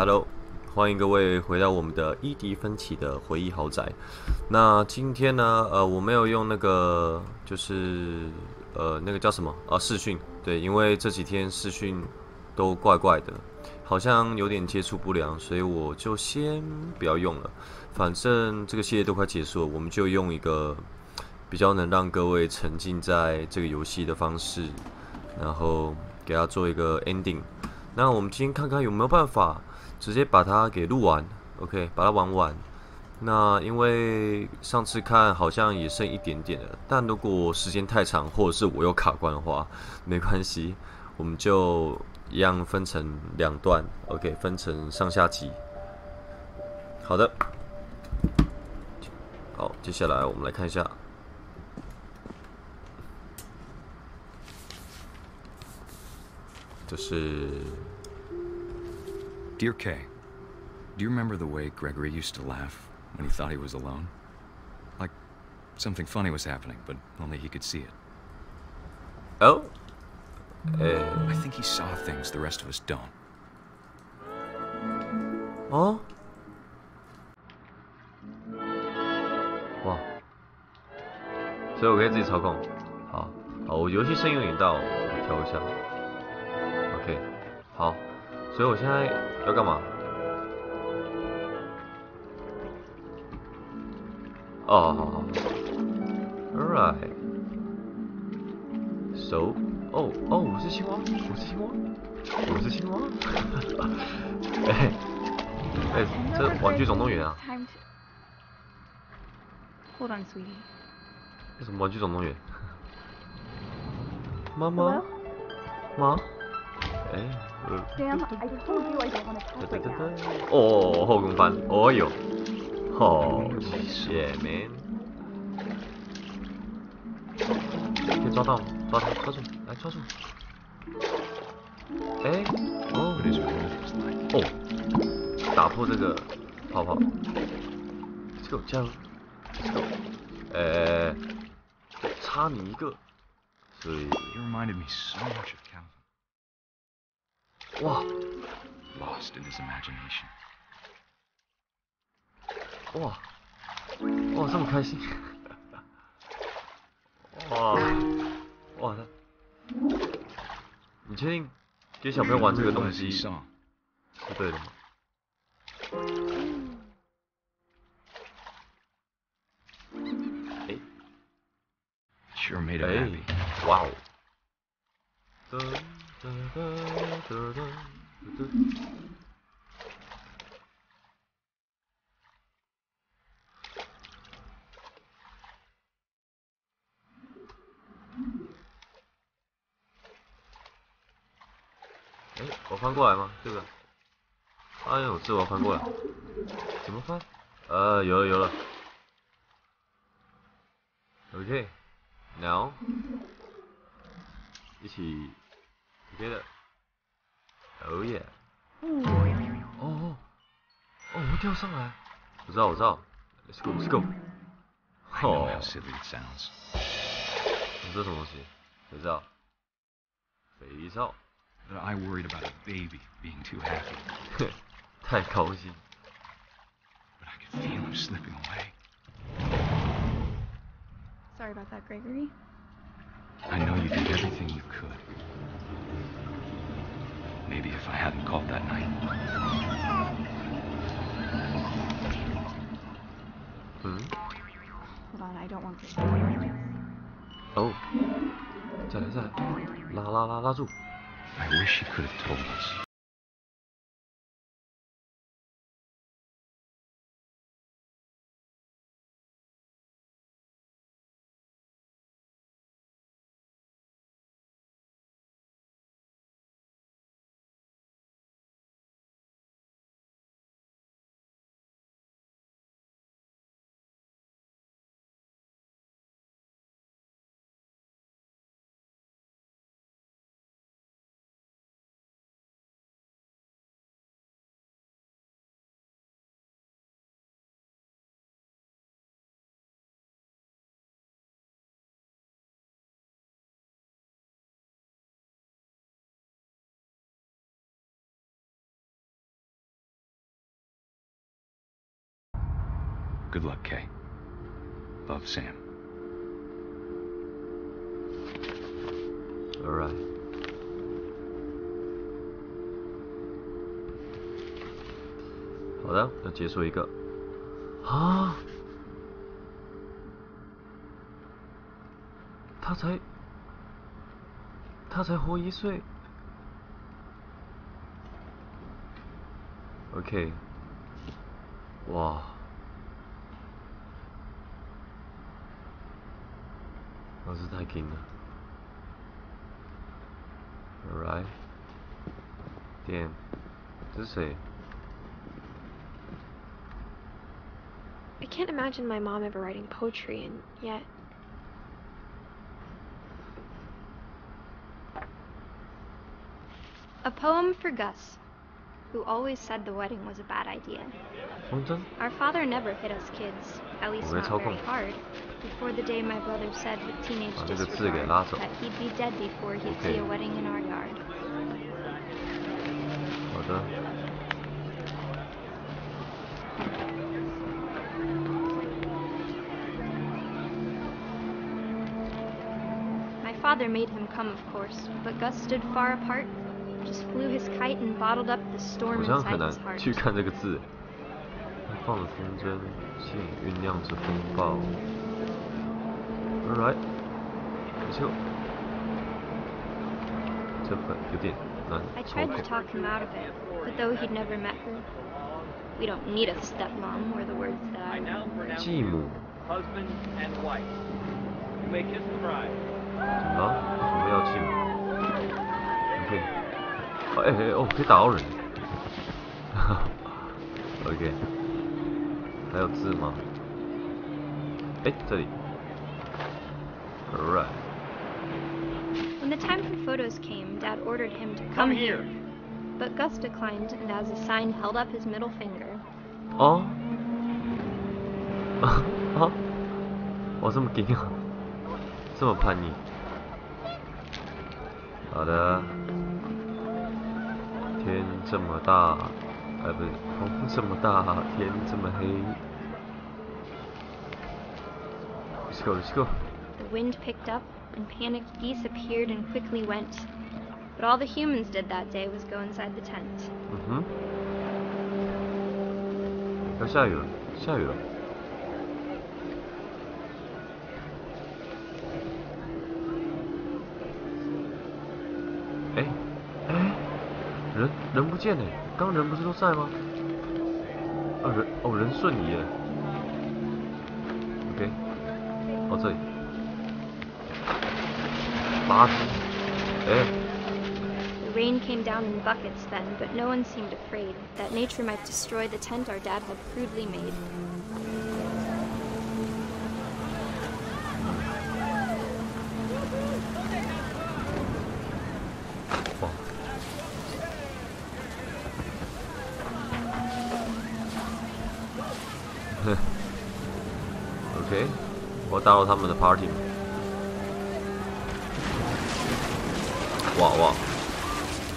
Hello， 欢迎各位回到我们的伊迪芬奇的回忆豪宅。那今天呢，我没有用那个，就是那个叫什么啊？视讯。对，因为这几天视讯都怪怪的，好像有点接触不良，所以我就先不要用了。反正这个系列都快结束了，我们就用一个比较能让各位沉浸在这个游戏的方式，然后给它做一个 ending。那我们今天看看有没有办法直接把它给录完 ，OK， 把它玩完。那因为上次看好像也剩一点点了，但如果时间太长或者是我有卡关的话，没关系，我们就一样分成2段 ，OK， 分成上下集。好的，好，接下来我们来看一下。这是 Dear Kay, do you remember the way Gregory used to laugh when he thought he was alone? Like something funny was happening, but only he could see it. Oh? I think he saw things the rest of us don't. 哦？哇！所以我可以自己操控。好，好，我游戏声音有点大，我调一下。OK， 好，所以我现在要干嘛？哦，好好 ，Alright。So， 哦，我是青蛙，我是青蛙，我是青蛙。这玩具总动员啊！ Hold on, sweetie. 这什么玩具总动员？妈妈，妈，Sam, I told you I don't want to talk right now. 哦，后空翻，哦哟，哦，shit man，可以抓到，抓住，来抓住。打破这个泡泡。Let's go， 加油 ，Let's go， 差你一个，所以。You reminded me so much of Calvin. 哇 Lost in his imagination. 哇，这么开心！哇，你确定给小朋友玩这个东西是对的吗？ Sure made him happy. 哇哦！我翻过来吗？这个？哎呦，是我翻过来。怎么翻？有了。OK，now， 一起 together。Oh yeah。哦，我会跳上来。我知道。Let's go。I know how silly it sounds. 这什么东西？肥皂。But I worried about a baby being too happy. 太高兴。But I could feel him slipping away. Sorry about that, Gregory. I know you did everything you could. Maybe if I hadn't called that night. Hold on, I don't want this. 哦，再来，拉住。I wish he could have told us. Good luck, Kay. Love, Sam. All right. 好的，要结束一个啊！他才活1岁。OK， 哇！那是太硬了。Alright， damn， 这是谁？ I can't imagine my mom ever writing poetry, and yet... A poem for Gus, who always said the wedding was a bad idea. 风筝？ Our father never hit us kids, at least 我没 not 操 very 控。 hard, before the day my brother said with teenage 把这个字给 disregard 拉走。 that he'd be dead before he'd Okay. see a wedding in our yard. 好的。 My father made him come, of course, but Gus stood far apart, just flew his kite and bottled up the 好 storm 像很 inside 难 his heart. 去看这个字。他放了风筝，心里酝酿着风暴。Alright， let's go。这本有点难 I 操 tried 控 to。talk him out of it, but though he'd never met her, we don't need a stepmom were the words that I remembered. 继母 Husband and wife. You may kiss the bride. 怎么了？为什么要继母 ？OK。哦，可以打到人。OK。还有字吗？这里。Alright。 When the time for photos came, Dad ordered him to Come come here. here. But Gus declined and as a sign held up his middle finger. 哦。我这么硬啊，这么叛逆。好的。天这么大，不是，风这么大，天这么黑。Let's go, let's go. The wind picked up and panicked geese appeared and quickly went. But all the humans did that day was go inside the tent. 要下雨了，下雨了。人不见了，刚人不是都在吗？人瞬移了。OK， 这里。垃圾。The rain came down in buckets then, but no one seemed afraid that nature might destroy the tent our dad had crudely made. 哇。OK， 我打扰他们的 party。哇，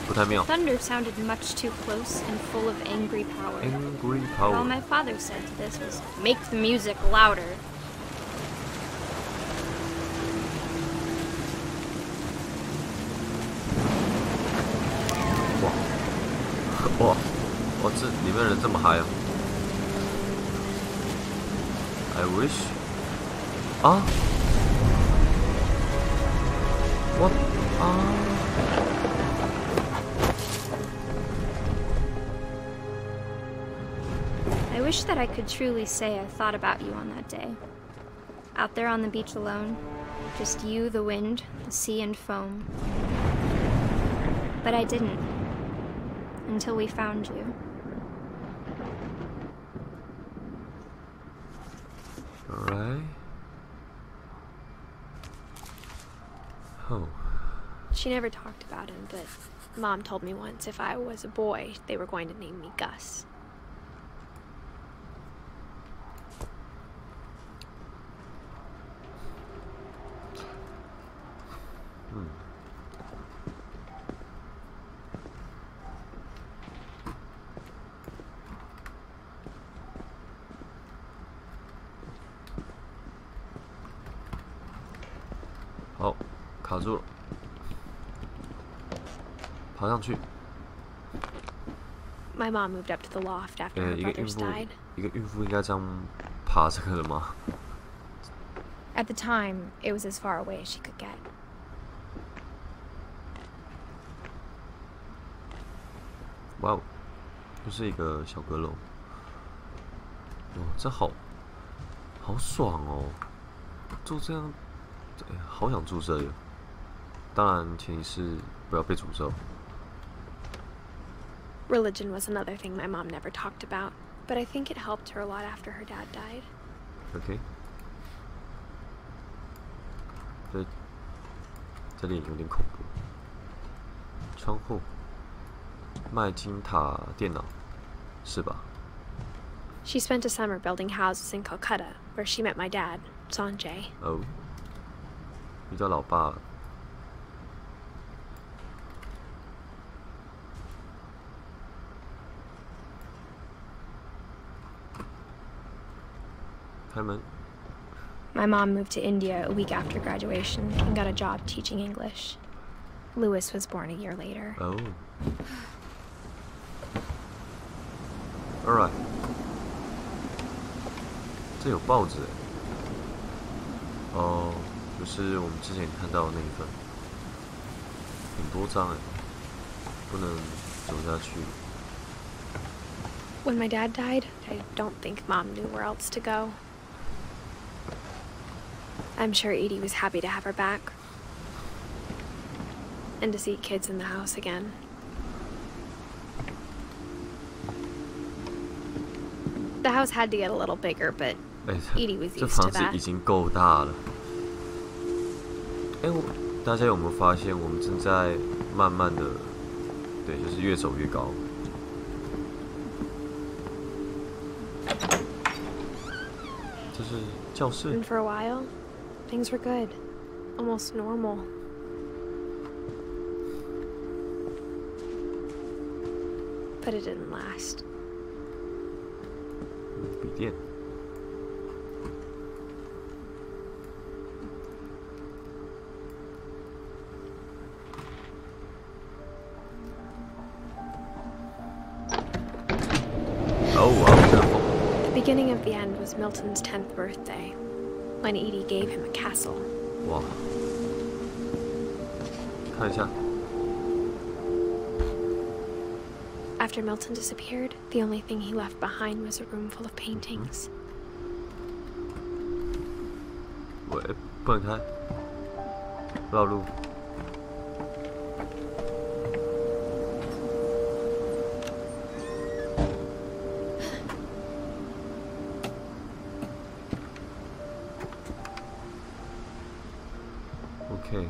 不太妙。 Thunder sounded much too close and full of angry power. Angry All power。 my father said to this was, "Make the music louder." 哇，这里面人这么嗨啊 ！I wish 啊 ，what 啊？ I wish that I could truly say I thought about you on that day. Out there on the beach alone, just you, the wind, the sea, and foam. But I didn't, until we found you. Alright. Oh. She never talked about him, but Mom told me once if I was a boy, they were going to name me Gus. 卡住了，爬上去。 My mom moved up to the loft after her brothers died. 一个孕妇应该这样爬这个的吗？ At the time, it was as far away as she could get. 哇哦，又是一个小阁楼。哇，这好爽哦！住这样，好想住这里。当然，前提是不要被诅咒。 Religion was another thing my mom never talked about, but I think it helped her a lot after her dad died. OK， 这里有点恐怖。窗户，麦金塔电脑，是吧？ She spent a summer building houses in Calcutta, where she met my dad, Sanjay. 哦，遇到老爸了。 My mom moved to India a week after graduation and got a job teaching English. Louis was born a year later. Oh. Alright. 这有报纸哦，就是我们之前看到的那一份，很多张哎，不能走下去。 When my dad died, I don't think Mom knew where else to go. I'm sure Edie was happy to have her back. And to see kids in the house again. The house had to get a little bigger, but Edie was 这 used to 房子 that. 已经够大了。大家有没有发现，我们正在慢慢的，对，就是越走越高。 这是教室。 And for a while, things were good. Almost normal. But it didn't last. 笔电。哦，哇，这个风。 The beginning of the end was Milton's 10th birthday, when Edie gave him a castle. 哇，看一下。 After Milton disappeared, the only thing he left behind was a room full of paintings. 喂，不能开，绕路。 Okay.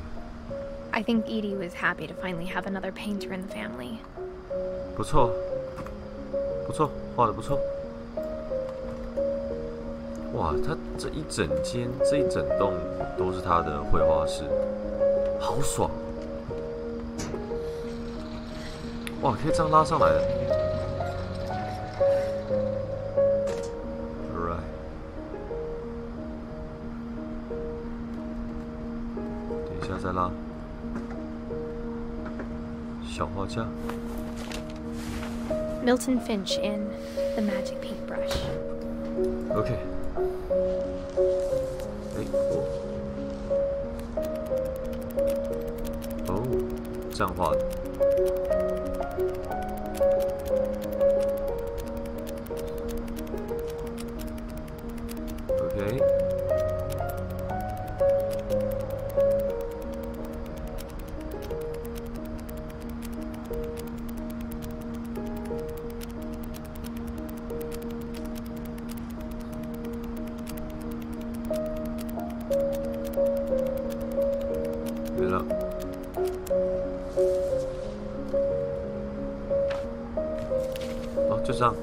I think Edie was happy to finally have another painter in the family. 不错，不错，画的不错。哇，他这一整间、这一整栋都是他的绘画室，好爽！哇，可以这样拉上来的。Alright。等一下再拉。小画家。 Milton Finch in The Magic Paintbrush. OK。哦，这样画的。OK。没了。哦，就这样。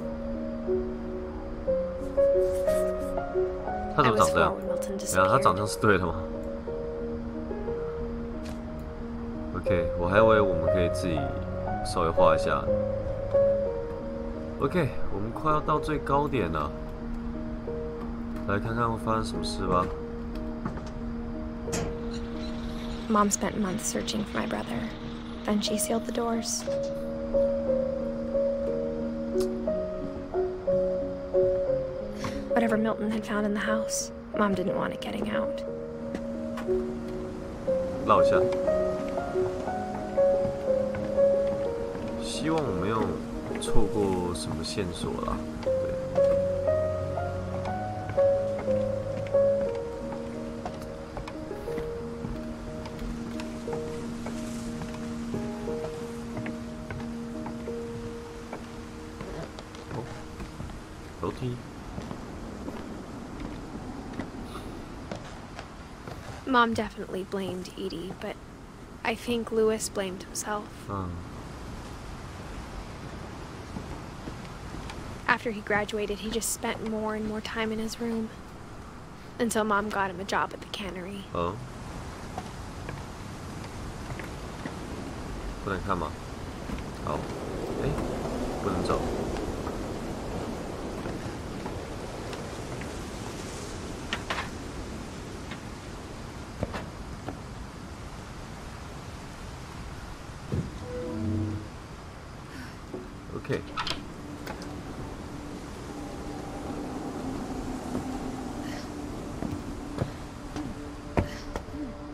他怎么长这样？等下，他长这样是对的吗 ？OK， 我还以为我们可以自己稍微画一下。OK， 我们快要到最高点了，来看看会发生什么事吧。Mom spent months searching for my brother. Then she sealed the doors. Whatever Milton had found in the house, Mom didn't want it getting out. 绕一下，希望我没有错过什么线索啦。对。哦，楼梯。 Mom definitely blamed Edie, but I think Lewis blamed himself. After he graduated, he just spent more and more time in his room. Until Mom got him a job at the cannery. 不能看吗？好，哎，不能走。 Okay.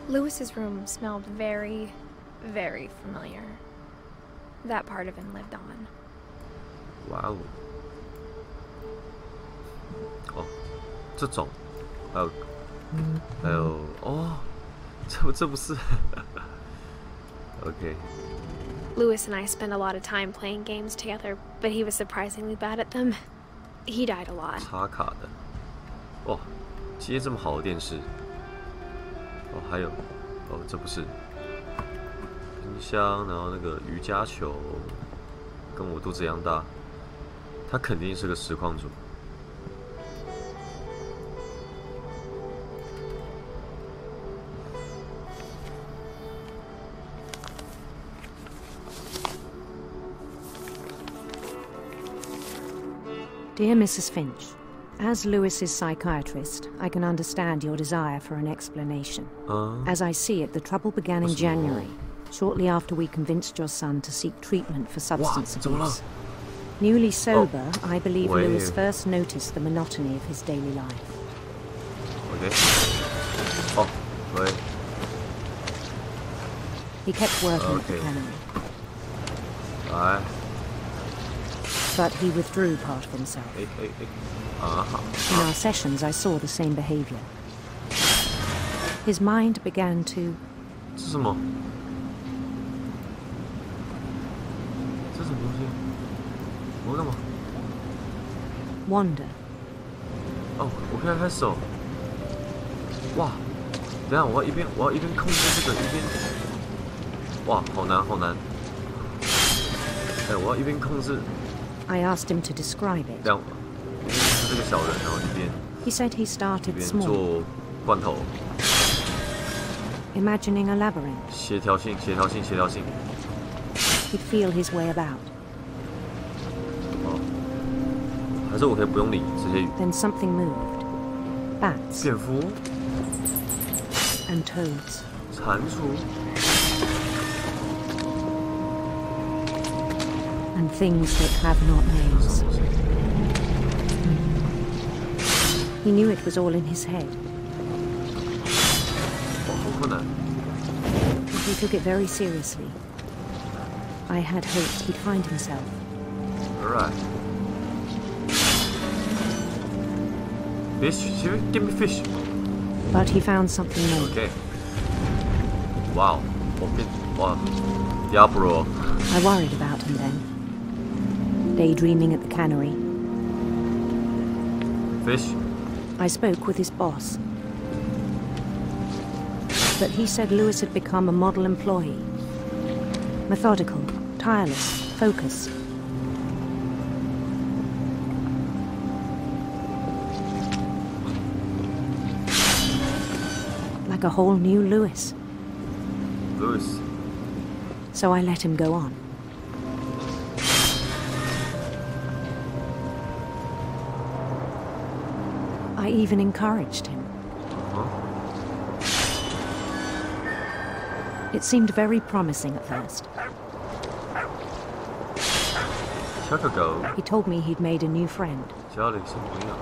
Lewis's room smelled very, very familiar. That part of him lived on. Wow. 哦，这种，还有哦，这不是。Okay. Lewis and I spent a lot of time playing games together, but he was surprisingly bad at them. He died a lot. 插卡的，哇，接这么好的电视，哦，还有，哦，这不是冰箱，然后那个瑜伽球，跟我肚子一样大，他肯定是个实况主。 Dear Mrs. Finch, as Lewis's psychiatrist, I can understand your desire for an explanation. As I see it, the trouble began in January, shortly after we convinced your son to seek treatment for substance abuse. Newly sober, I believe Lewis first noticed the monotony of his daily life. Okay. Oh, wait. He kept working at the cannery. But he withdrew part of himself. In our sessions, I saw the same behavior. His mind began to... 这是什么？这是什么东西？我干嘛？ wander. 哦，我可以开始哦。哇，等一下我要一边控制这个，一边……哇，好难好难。哎，我要一边控制。 I asked him to describe it. 这样，这个小人，然后一边 He said he started 一边 small, 做罐头， imagining a labyrinth. 协调性。 He'd feel his way about. 哦，还是我可以不用理这些 Then something moved. Bats 蝙蝠、 and toads. 蟾蜍。 And things that have not names. He knew it was all in his head. 哇，好困难。 But he took it very seriously. I had hoped he'd find himself. Alright. Fish, give me fish. But he found something more. Okay. Wow. Okay. Wow. Yeah, bro. I worried about him then. Daydreaming at the cannery. Fish. I spoke with his boss. But he said Lewis had become a model employee. Methodical, tireless, focused. Like a whole new Lewis. Lewis. So I let him go on. I even encouraged him. It seemed very promising at first. 小狗狗 He told me he'd made a new friend. 交了一个新朋友，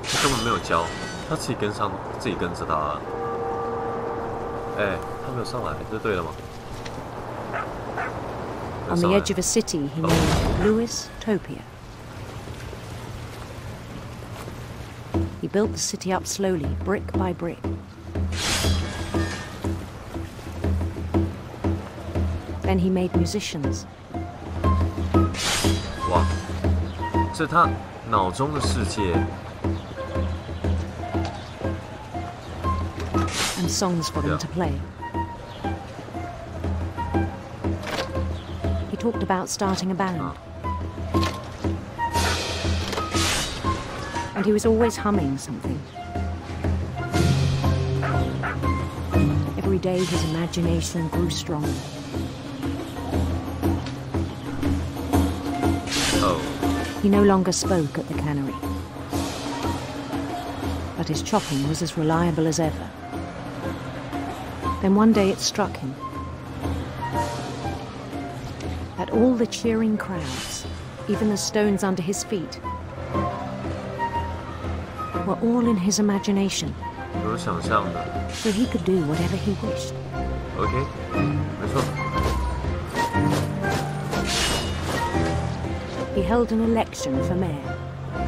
他根本没有教，他自己跟着他。哎，他没有上来，这对了吗？ On the edge of a city he named Louis Topia. He built the city up slowly, brick by brick. Then he made musicians. 哇，这是他脑中的世界。 And songs for them to play. He talked about starting a band. And he was always humming something. Every day his imagination grew stronger. Oh. He no longer spoke at the cannery. But his chopping was as reliable as ever. Then one day it struck him that all the cheering crowds, even the stones under his feet, were all in his imagination. 有想象的。 So he could do whatever he wished. OK， 没错。 He held an election for mayor.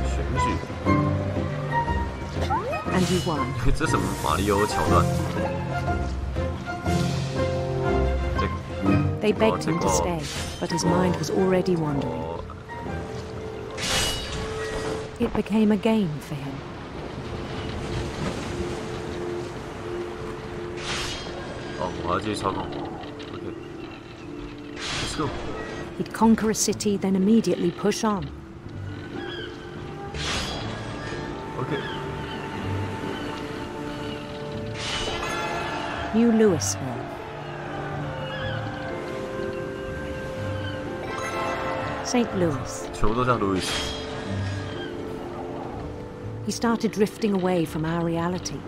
选举。 And he won. 这什么马里奥桥段？ They begged him to stay, but his mind was already wandering. It became a game for him. 哦，我要继续操控。OK， Let's go。 He'd conquer a city, then immediately push on. OK。 New Louisville. St. Louis. 全部都叫 Louis。 He started drifting away from our reality.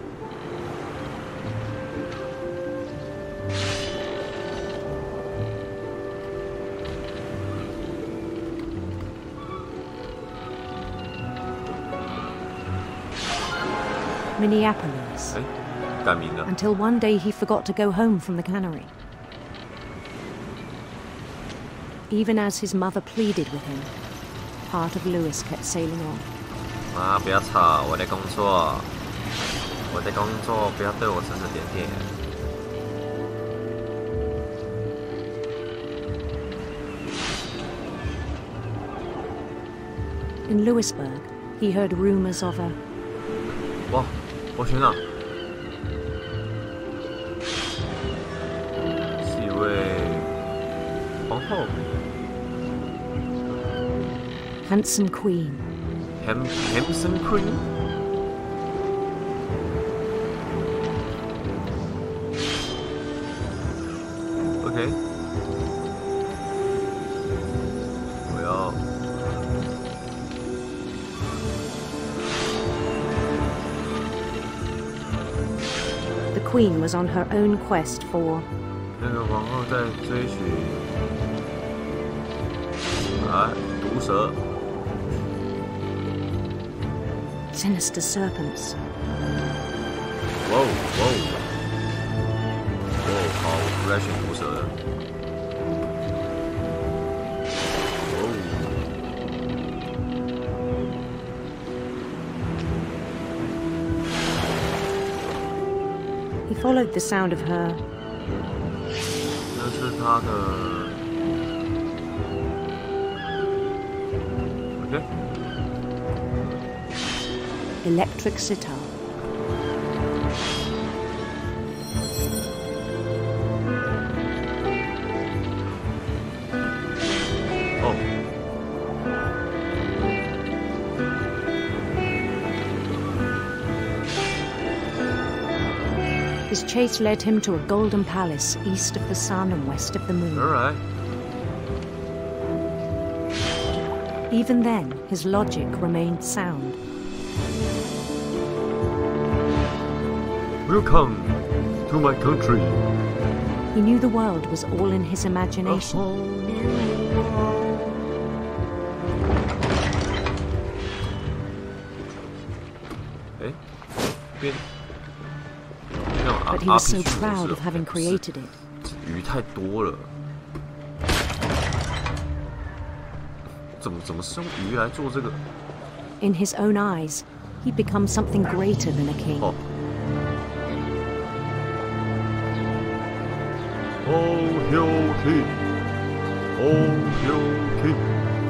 Minneapolis. 哎，改名了。 Until one day he forgot to go home from the cannery. Even as his mother pleaded with him, part of Louis kept sailing on. 妈，不要吵，我在工作。我在工作，不要对我指指点点。 In Louisburg, he heard rumors of a 哇，我选哪？是一位皇后 handsome queen. Handsome Queen。 OK， 我要。 The queen was on her own quest for 那个皇后在追寻，毒蛇。 sinister serpents. 哇哦哇哦！哦，好，我不该选毒蛇的。He followed the sound of her 那是他的。OK。 electric sitar. Oh. His chase led him to a golden palace east of the sun and west of the moon. All right. Even then, his logic remained sound. Welcome to my country. He knew the world was all in his imagination. But he was so proud of having created it. 鱼太多了，怎么是用鱼来做这个？ In his own eyes, he'd become something greater than a king.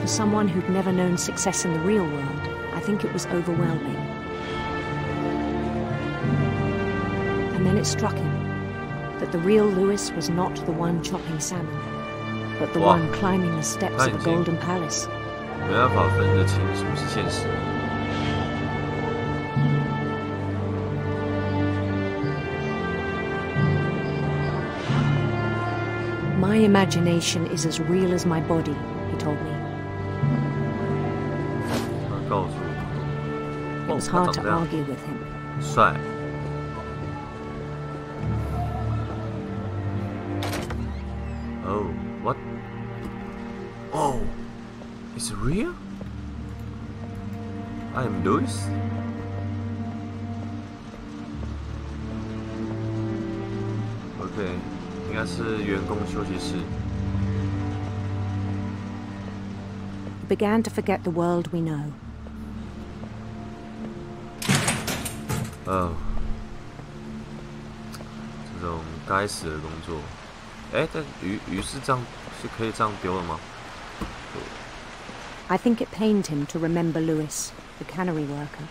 For someone who'd never known success in the real world, I think it was overwhelming. And then it struck him that the real Lewis was not the one chopping salmon, but the one climbing the steps of the Golden Palace. 没办法分得清什么是现实。 My imagination is as real as my body, he told me. It was hard to argue with him. 帅。Oh, what? Oh, is it real? I am Lewis. Okay. 应该是员工休息室。 He began to forget the world we know. 这种该死的工作。哎，但鱼是这样，是可以这样丢的吗？ I think it pained him to remember Lewis, the cannery worker.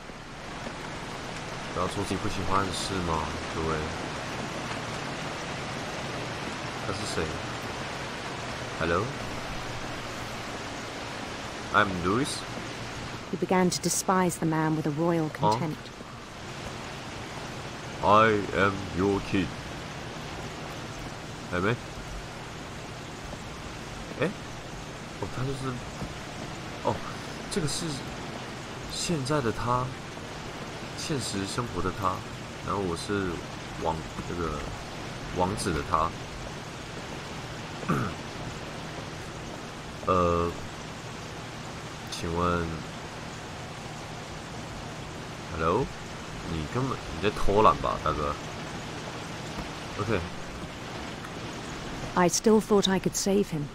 不要做自己不喜欢的事嘛，各位。 他是谁 ？Hello, I'm Lewis. He began to despise the man with a royal contempt. I am your king. 还没？哎，哦，他就是，哦，这个是现在的他，现实生活的他，然后我是这个王子的他。 请问 ，Hello， 你在偷懒吧，大哥 ？OK。 I still thought I could save him.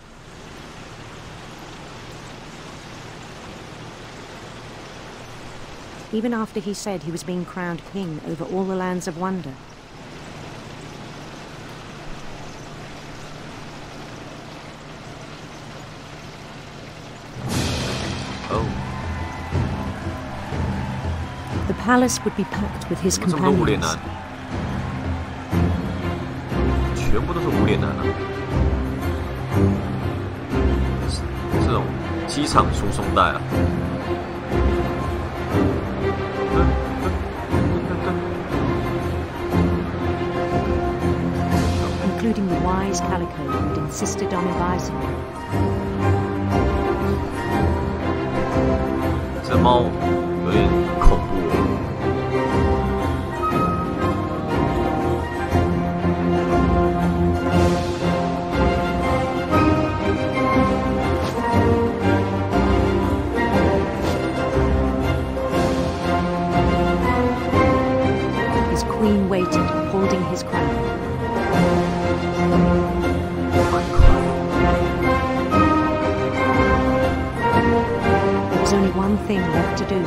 Even after he said he was being crowned king over all the lands of wonder. The palace would be packed with his companions. 全部都是无脸男啊！这种机场输送带啊！ Including the wise calico who'd insisted on advising him. 这猫有点恐怖哦。 His queen waited, holding his crown. There was only one thing left to do.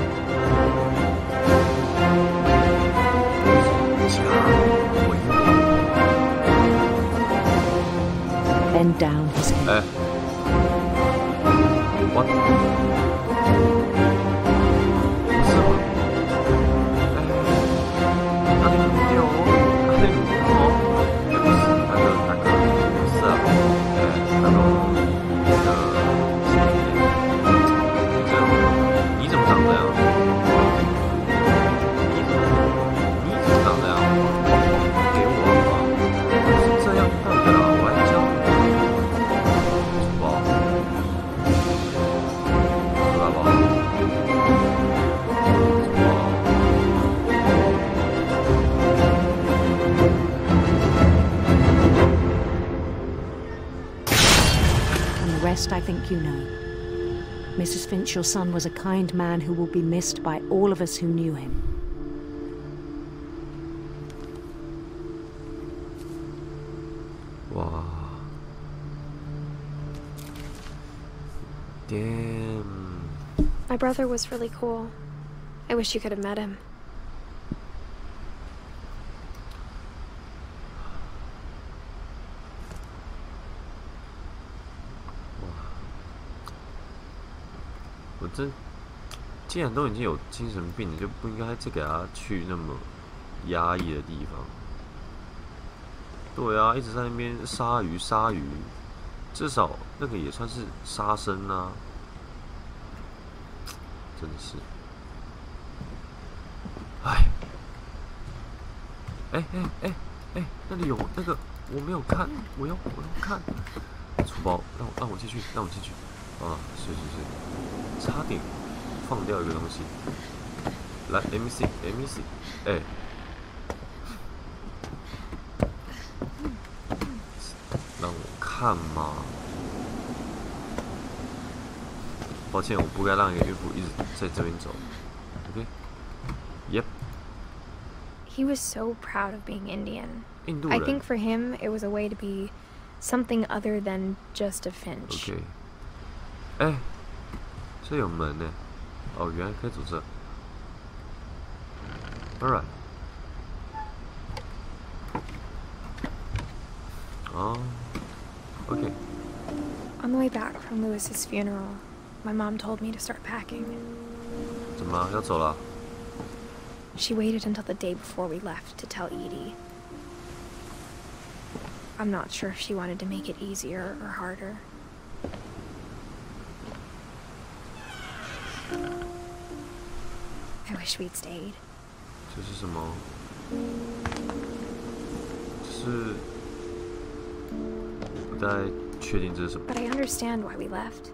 Bend down his head. What? rest I think you know. Mrs. Finch, your son was a kind man who will be missed by all of us who knew him. 哇 ，damn！ My brother was really cool. I wish you could have met him. 我真，既然都已经有精神病了，就不应该再给他去那么压抑的地方。对啊，一直在那边杀鱼，至少那个也算是杀生啊。真的是，那里有那个我没有看，我要看。书包，让我进去，啊，是，差点放掉一个东西。来 ，let me see，让我看嘛。抱歉，我不该让一个孕妇一直在这边走。OK，Yep。He was so proud of being Indian. 印度人。I think for him it was a way to be something other than just a Finch. OK。这有门呢。哦，原来可以走这。Alright。哦 ，OK。 On the way back from Lewis's funeral, my mom told me to start packing. 怎么了？要走了？ She waited until the day before we left to tell Edie. I'm not sure if she wanted to make it easier or harder. I wish we'd stayed. 这是什么？是我不太确定这是什么。 But I understand why we left.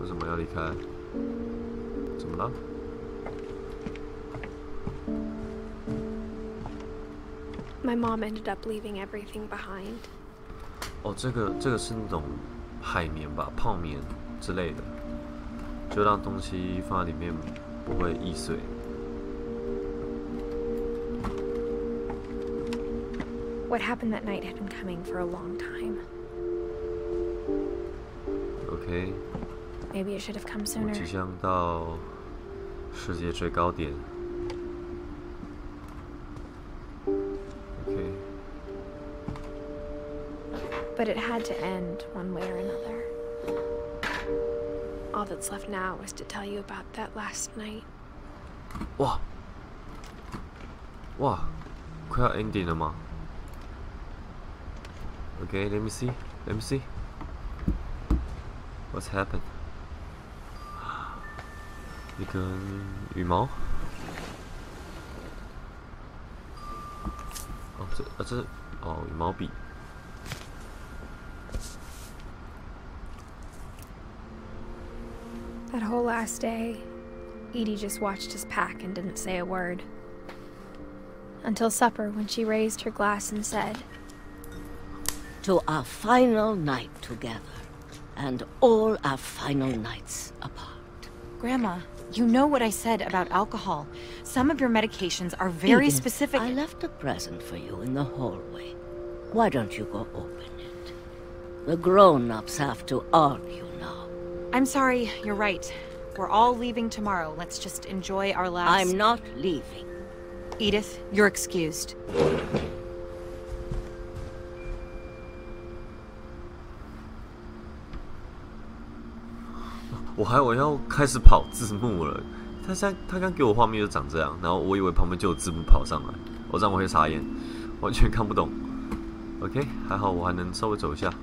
为什么要离开？怎么了？ My mom ended up leaving everything behind. 哦，这个是那种海绵吧，泡棉之类的，就让东西放在里面不会易碎。 What happened that night had been coming for a long time. OK。 Maybe it should have come 我 sooner. 即将到世界最高点。OK。 But it had to end one way or another. All that's left now is to tell you about that last night. 哇，快要 ending 了吗？ Okay, let me see. What's happened? 一根羽毛。哦，这是哦羽毛笔。 That whole last day, Edie just watched us pack and didn't say a word. Until supper, when she raised her glass and said, "To our final night together, and all our final nights apart." Grandma, you know what I said about alcohol. Some of your medications are very Edith, specific. I left a present for you in the hallway. Why don't you go open it? The grown-ups have to argue now. I'm sorry, you're right. We're all leaving tomorrow. Let's just enjoy our last... I'm not leaving. Edith, you're excused. 我要开始跑字幕了。他刚给我画面就长这样，然后我以为旁边就有字幕跑上来，这样我会傻眼，完全看不懂。OK， 还好我还能稍微走一下。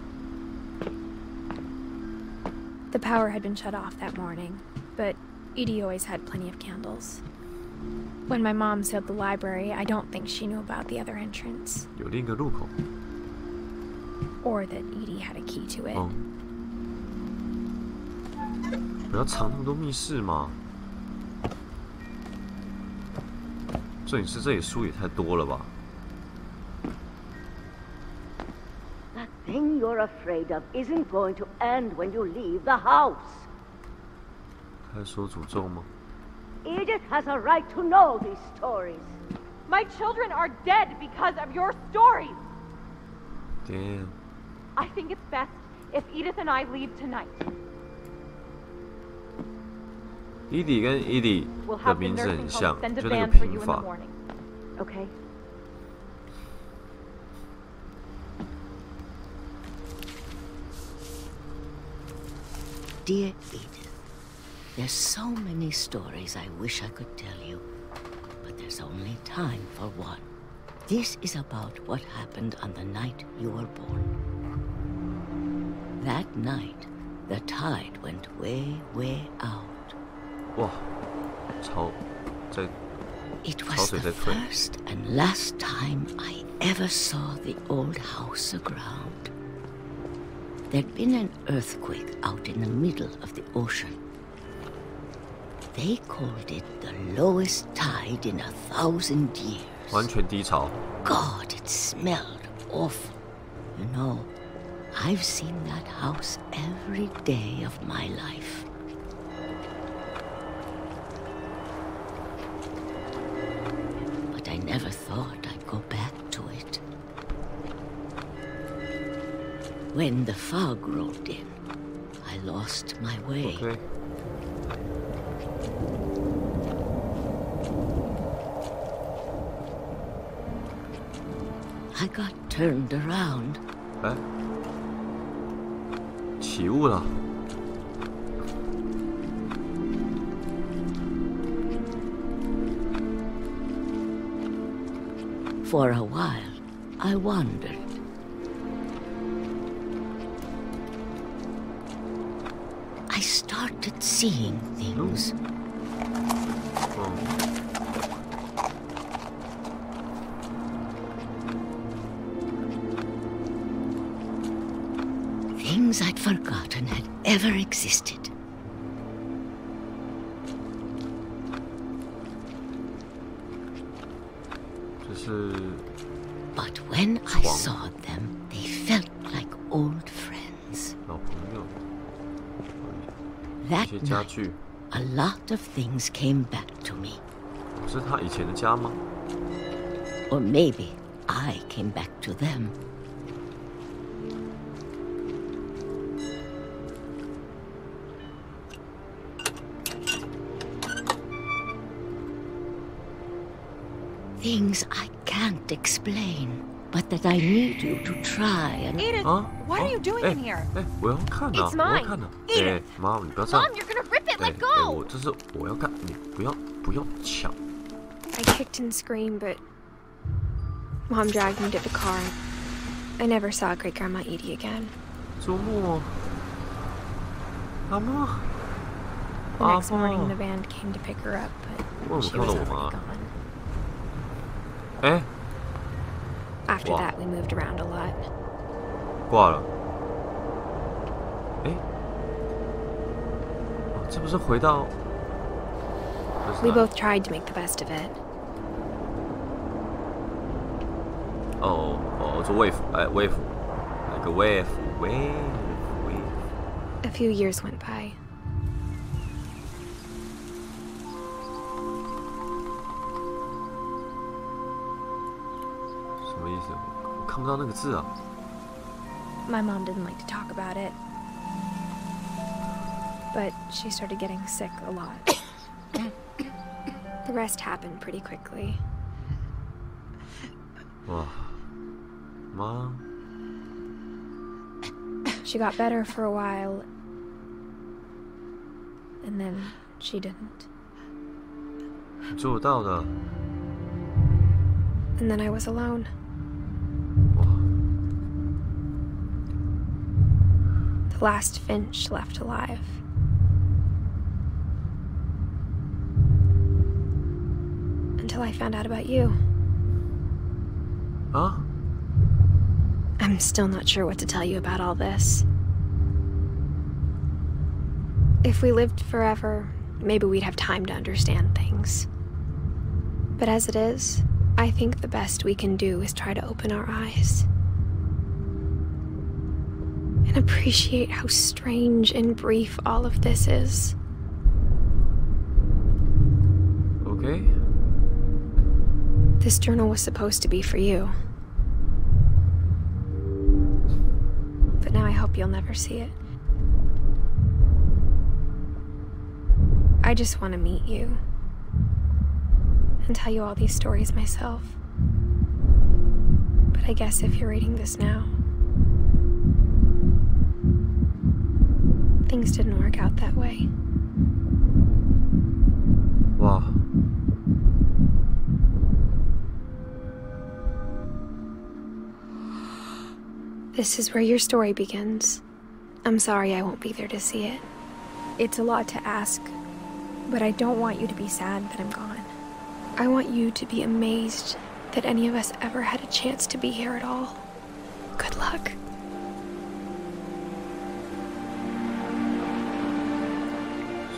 The power had been shut off that morning, but Edie always had plenty of candles. When my mom sealed the library, I don't think she knew about the other entrance. 有另一个入口。 Or that Edie had a key to it. 不要藏那么多密室嘛！重点是这里书也太多了吧？ That That thing you're afraid of isn't going to end when you leave the house. 他在说诅咒吗？ Edith has a right to know these stories. My children are dead because of your stories. Damn. I think it's best if Edith and I leave tonight. 伊迪跟伊迪 We'll 的 have the 名字 nursing 很 home 像， send a 就那 van 个 for 拼 you in the 法。 morning. Okay. Dear Edith, there's so many stories I wish I could tell you, but there's only time for one. This is about what happened on the night you were born. That night, the tide went way, way out. 哇，潮在 It was the 潮水在退。 first and last time I ever saw the old house aground. There'd been an earthquake out in the middle of the ocean. They called it the lowest tide in 1,000 years. 完全低潮。 God, it smelled awful. You know, I've seen that house every day of my life. But I never thought I'd go back to it. When the fog rolled in, I lost my way. OK。 I got turned around. 哎，起雾了。 For a while, I wandered. I started seeing things. 嗯， Things I'd forgotten had ever existed. 这是 But when I saw them, they felt like old friends. 老朋友。一 That 些家 night, 具， a lot of things came back to me. 是他以前的家吗？ Or maybe I came back to them. Things I can't explain, but that I need you to try and... Edith, 啊 what are you doing 哎 in here? 哎，我要看啊， It's 我要 mine. 看啊！ Edith 哎，妈，你不要这样 Mom,。you're gonna rip it. 哎 Let 哎 go. 我这是我要看，你不要抢。 I kicked and screamed, but Mom dragged me to the car. I never saw Great Grandma Edie again. 周末，阿妈， The 阿 next morning, 妈 the，band came to pick her up, but 为 she 什么 was 看到我 already 吗？ gone. 哎， After Wow. that, we moved around a lot. 挂了。哎，哦，这不是回到？这是 We 哪 both tried to make the best of it. 哦哦，做 wave， 哎 wave， 那个 wave。 A few years went by. 什么意思？我看不到那个字啊。 My mom didn't like to talk about it, but she started getting sick a lot. The rest happened pretty quickly. 哇，妈， She got better for a while, and then she didn't. 你做得到的。 And then I was alone. 哇， The last Finch left alive. Until I found out about you. 啊， I'm still not sure what to tell you about all this. If we lived forever, maybe we'd have time to understand things. But as it is, I think the best we can do is try to open our eyes. and appreciate how strange and brief all of this is. Okay. This journal was supposed to be for you. But now I hope you'll never see it. I just want to meet you and tell you all these stories myself. But I guess if you're reading this now, things didn't work out that way. Wow. This is where your story begins. I'm sorry I won't be there to see it. It's a lot to ask, but I don't want you to be sad that I'm gone. I want you to be amazed that any of us ever had a chance to be here at all. Good luck.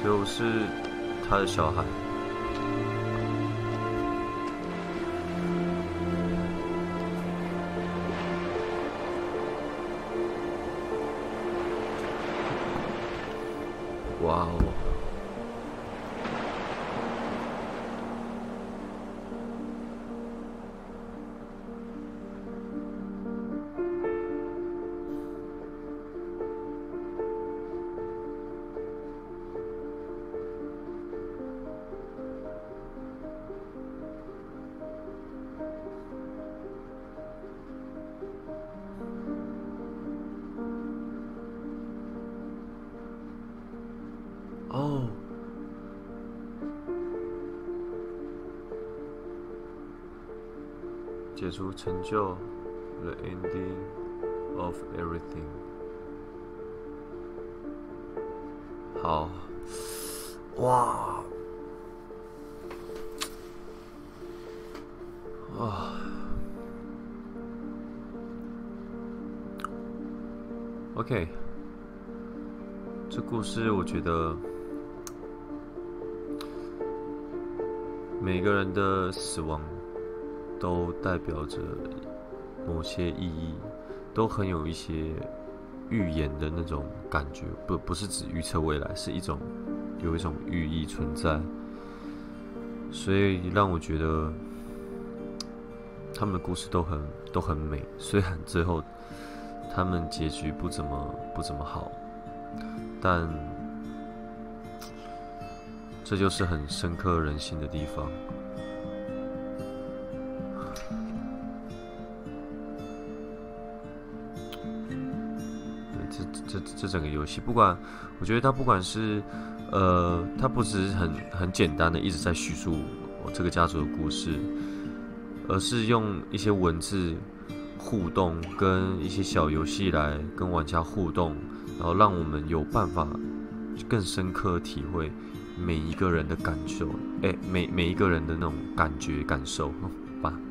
所以我是他的小孩。哇哦！哦，解除成就 ，the ending of everything。好，哇，啊 ，OK， 这故事我觉得。每个人的死亡都代表着某些意义，都很有一些预言的那种感觉，不是指预测未来，是有一种寓意存在，所以让我觉得他们的故事都很美，虽然最后他们结局不怎么好，但这就是很深刻人心的地方。对，这整个游戏，我觉得它不管是它不只是很简单的一直在叙述这个家族的故事，而是用一些文字互动，跟一些小游戏来跟玩家互动，然后让我们有办法更深刻体会每一个人的感受，每一个人的那种感觉感受，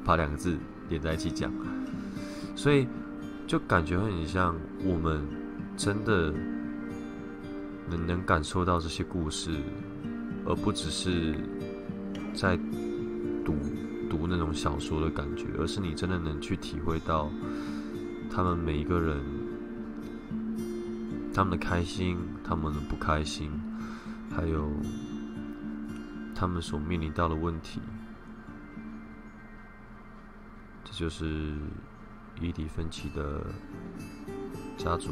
把两个字连在一起讲，所以就感觉很像我们真的能感受到这些故事，而不只是在读那种小说的感觉，而是你真的能去体会到他们每一个人，他们的开心，他们的不开心，还有他们所面临到的问题。这就是伊迪芬奇的家族。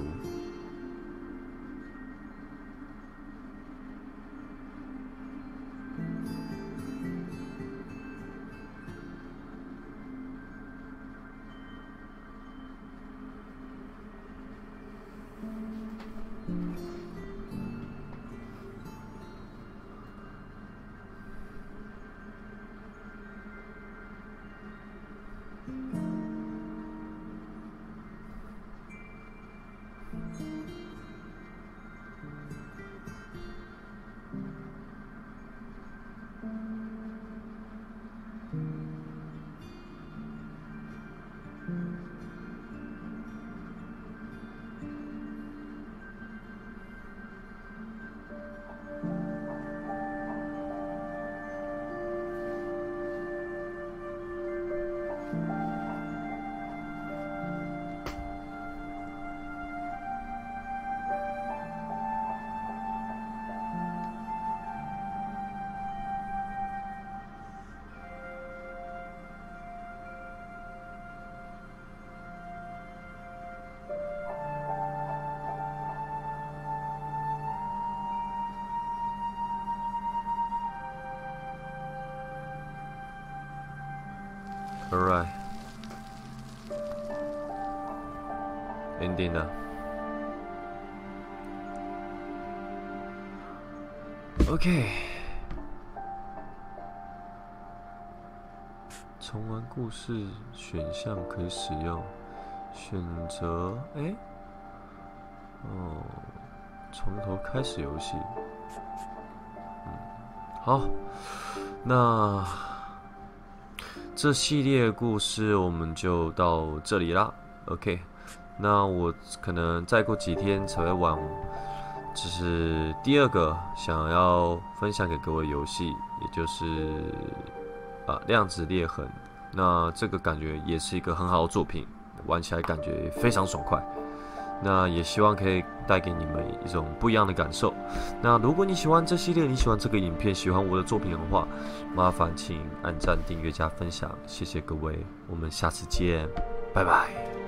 Alright， ending 了。OK， 重玩故事选项可以使用，选择从头开始游戏。好，那这系列故事我们就到这里啦。OK， 那我可能再过几天才会玩。这是第二个想要分享给各位游戏，也就是量子裂痕。那这个感觉也是一个很好的作品，玩起来感觉非常爽快。那也希望可以带给你们一种不一样的感受。那如果你喜欢这系列，你喜欢这个影片，喜欢我的作品的话，麻烦请按赞、订阅、加分享，谢谢各位，我们下次见，拜拜。